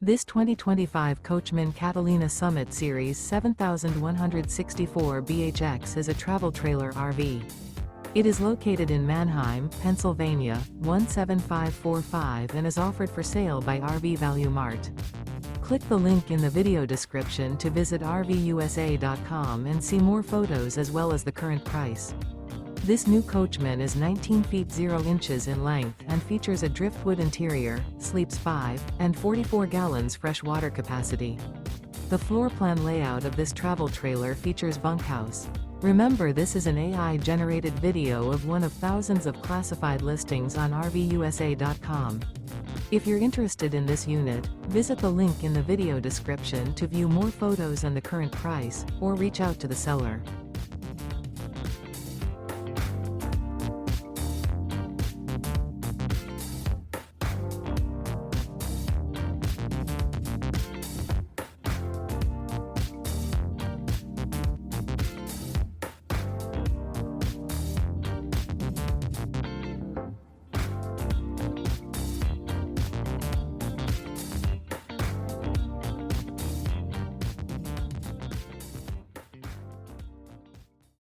This 2025 Coachmen Catalina Summit Series 7164 BHX is a travel trailer RV. It is located in Manheim, Pennsylvania, 17545 and is offered for sale by RV Value Mart. Click the link in the video description to visit RVUSA.com and see more photos as well as the current price. This new Coachmen is 19 feet 0 inches in length and features a Driftwood interior, sleeps 5, and 44 gallons fresh water capacity. The floor plan layout of this travel trailer features bunkhouse. Remember, this is an AI-generated video of one of thousands of classified listings on RVUSA.com. If you're interested in this unit, visit the link in the video description to view more photos and the current price, or reach out to the seller.